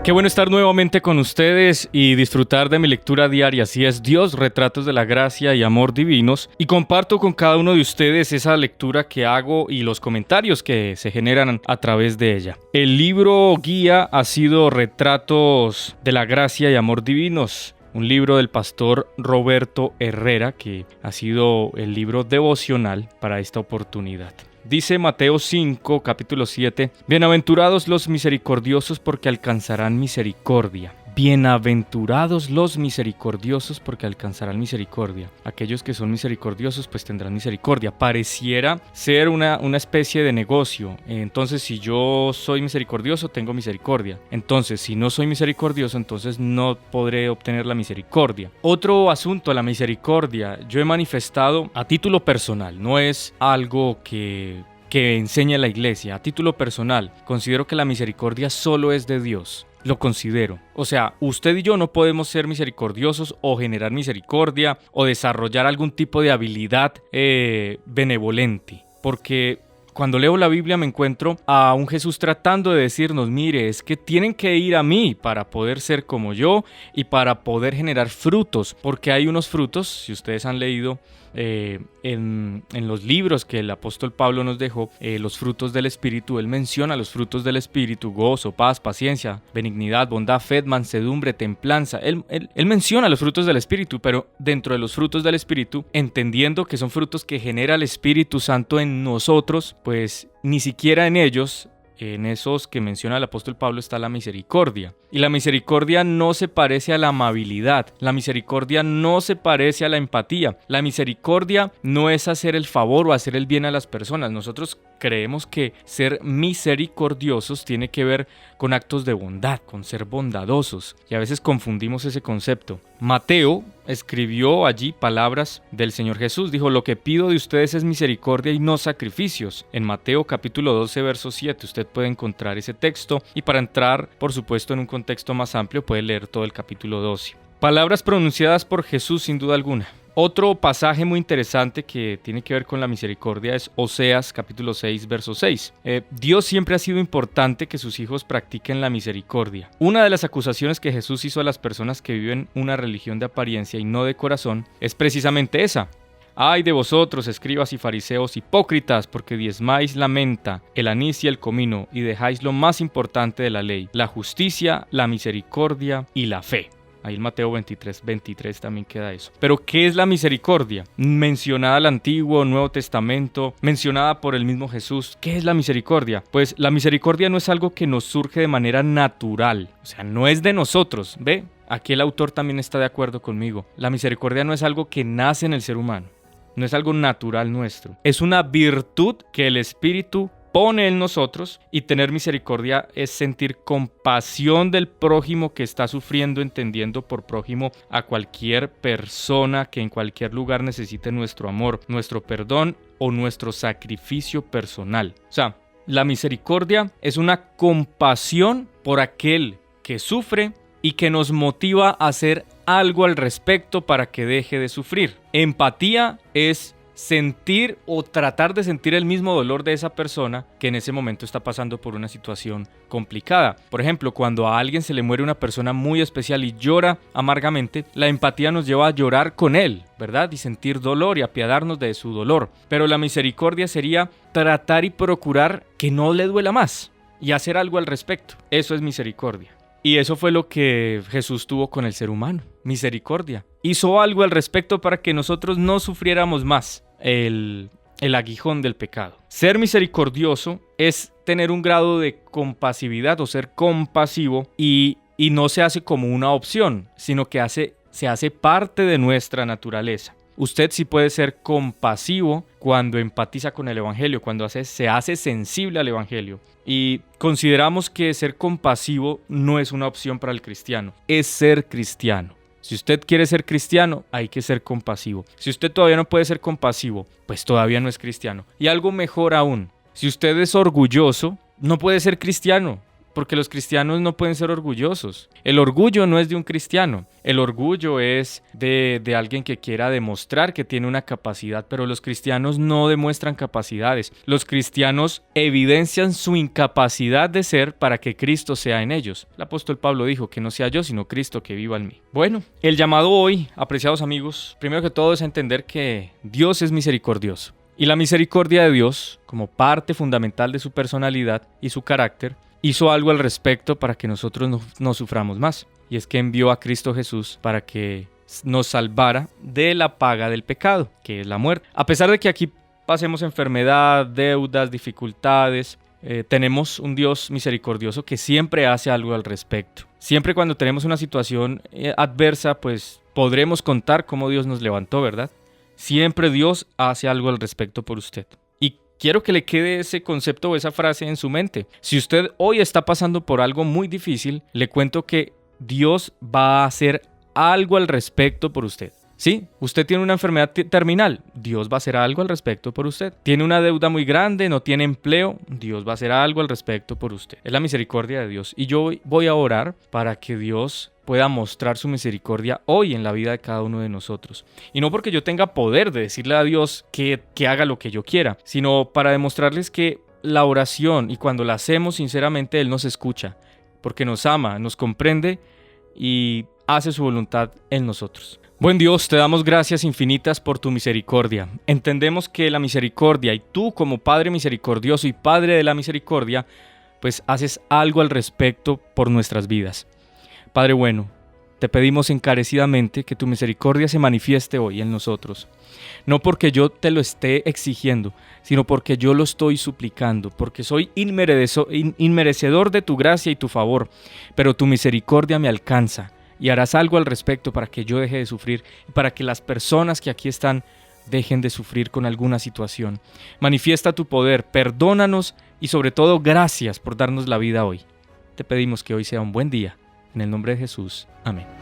Qué bueno estar nuevamente con ustedes y disfrutar de mi lectura diaria. Así es Dios, retratos de la gracia y amor divinos. Y comparto con cada uno de ustedes esa lectura que hago y los comentarios que se generan a través de ella. El libro guía ha sido Retratos de la gracia y amor divinos. Un libro del pastor Roberto Herrera, que ha sido el libro devocional para esta oportunidad. Dice Mateo 5, capítulo 7, Bienaventurados los misericordiosos porque alcanzarán misericordia. Bienaventurados los misericordiosos porque alcanzarán misericordia. Aquellos que son misericordiosos pues tendrán misericordia. Pareciera ser una especie de negocio. Entonces si yo soy misericordioso tengo misericordia. Entonces si no soy misericordioso entonces no podré obtener la misericordia. Otro asunto, la misericordia, yo he manifestado a título personal. No es algo que enseña la iglesia. A título personal considero que la misericordia solo es de Dios. Lo considero. O sea, usted y yo no podemos ser misericordiosos o generar misericordia o desarrollar algún tipo de habilidad benevolente. Porque cuando leo la Biblia me encuentro a un Jesús tratando de decirnos, mire, es que tienen que ir a mí para poder ser como yo y para poder generar frutos. Porque hay unos frutos, si ustedes han leído en los libros que el apóstol Pablo nos dejó, los frutos del Espíritu, él menciona los frutos del Espíritu: gozo, paz, paciencia, benignidad, bondad, fe, mansedumbre, templanza. Él menciona los frutos del Espíritu, pero dentro de los frutos del Espíritu, entendiendo que son frutos que genera el Espíritu Santo en nosotros, pues ni siquiera en ellos, en esos que menciona el apóstol Pablo, está la misericordia. Y la misericordia no se parece a la amabilidad. La misericordia no se parece a la empatía. La misericordia no es hacer el favor o hacer el bien a las personas. Nosotros creemos que ser misericordiosos tiene que ver con actos de bondad, con ser bondadosos. Y a veces confundimos ese concepto. Mateo escribió allí palabras del Señor Jesús. Dijo, lo que pido de ustedes es misericordia y no sacrificios. En Mateo capítulo 12, verso 7, usted puede encontrar ese texto. Y para entrar, por supuesto, en un contexto más amplio, puede leer todo el capítulo 12. Palabras pronunciadas por Jesús sin duda alguna. Otro pasaje muy interesante que tiene que ver con la misericordia es Oseas capítulo 6, verso 6. Dios siempre ha sido importante que sus hijos practiquen la misericordia. Una de las acusaciones que Jesús hizo a las personas que viven una religión de apariencia y no de corazón es precisamente esa. Ay de vosotros, escribas y fariseos hipócritas, porque diezmáis la menta, el anís y el comino, y dejáis lo más importante de la ley, la justicia, la misericordia y la fe. Ahí en Mateo 23 también queda eso. Pero ¿qué es la misericordia? Mencionada al Antiguo, Nuevo Testamento, mencionada por el mismo Jesús. ¿Qué es la misericordia? Pues la misericordia no es algo que nos surge de manera natural. O sea, no es de nosotros. ¿Ve? Aquí el autor también está de acuerdo conmigo. La misericordia no es algo que nace en el ser humano. No es algo natural nuestro. Es una virtud que el Espíritu pone en nosotros, y tener misericordia es sentir compasión del prójimo que está sufriendo, entendiendo por prójimo a cualquier persona que en cualquier lugar necesite nuestro amor, nuestro perdón o nuestro sacrificio personal. O sea, la misericordia es una compasión por aquel que sufre y que nos motiva a hacer algo al respecto para que deje de sufrir. Empatía es sentir o tratar de sentir el mismo dolor de esa persona que en ese momento está pasando por una situación complicada. Por ejemplo, cuando a alguien se le muere una persona muy especial y llora amargamente, la empatía nos lleva a llorar con él, ¿verdad? Y sentir dolor y apiadarnos de su dolor. Pero la misericordia sería tratar y procurar que no le duela más y hacer algo al respecto. Eso es misericordia. Y eso fue lo que Jesús tuvo con el ser humano, misericordia. Hizo algo al respecto para que nosotros no sufriéramos más el aguijón del pecado. Ser misericordioso es tener un grado de compasividad o ser compasivo y no se hace como una opción, sino que se hace parte de nuestra naturaleza. Usted sí puede ser compasivo cuando empatiza con el Evangelio, cuando se hace sensible al Evangelio. Y consideramos que ser compasivo no es una opción para el cristiano, es ser cristiano. Si usted quiere ser cristiano, hay que ser compasivo. Si usted todavía no puede ser compasivo, pues todavía no es cristiano. Y algo mejor aún, si usted es orgulloso, no puede ser cristiano. porque los cristianos no pueden ser orgullosos. El orgullo no es de un cristiano, el orgullo es de alguien que quiera demostrar que tiene una capacidad, pero los cristianos no demuestran capacidades. Los cristianos evidencian su incapacidad de ser para que Cristo sea en ellos. El apóstol Pablo dijo que no sea yo, sino Cristo que viva en mí. Bueno, el llamado hoy, apreciados amigos, primero que todo es entender que Dios es misericordioso. Y la misericordia de Dios, como parte fundamental de su personalidad y su carácter, hizo algo al respecto para que nosotros no suframos más. Y es que envió a Cristo Jesús para que nos salvara de la paga del pecado, que es la muerte. A pesar de que aquí pasemos enfermedad, deudas, dificultades, tenemos un Dios misericordioso que siempre hace algo al respecto. Siempre cuando tenemos una situación adversa, pues podremos contar cómo Dios nos levantó, ¿verdad? Siempre Dios hace algo al respecto por usted. Y quiero que le quede ese concepto o esa frase en su mente. Si usted hoy está pasando por algo muy difícil, le cuento que Dios va a hacer algo al respecto por usted. Sí, usted tiene una enfermedad terminal, Dios va a hacer algo al respecto por usted. Tiene una deuda muy grande, no tiene empleo, Dios va a hacer algo al respecto por usted. Es la misericordia de Dios. Y yo voy a orar para que Dios pueda mostrar su misericordia hoy en la vida de cada uno de nosotros. Y no porque yo tenga poder de decirle a Dios que haga lo que yo quiera, sino para demostrarles que la oración, y cuando la hacemos sinceramente, Él nos escucha, porque nos ama, nos comprende y hace su voluntad en nosotros. Buen Dios, te damos gracias infinitas por tu misericordia. Entendemos que la misericordia, y tú como Padre misericordioso y Padre de la misericordia, pues haces algo al respecto por nuestras vidas. Padre bueno, te pedimos encarecidamente que tu misericordia se manifieste hoy en nosotros. No porque yo te lo esté exigiendo, sino porque yo lo estoy suplicando, porque soy inmerecedor de tu gracia y tu favor, pero tu misericordia me alcanza. Y harás algo al respecto para que yo deje de sufrir y para que las personas que aquí están dejen de sufrir con alguna situación. Manifiesta tu poder, perdónanos y sobre todo gracias por darnos la vida hoy. Te pedimos que hoy sea un buen día. En el nombre de Jesús. Amén.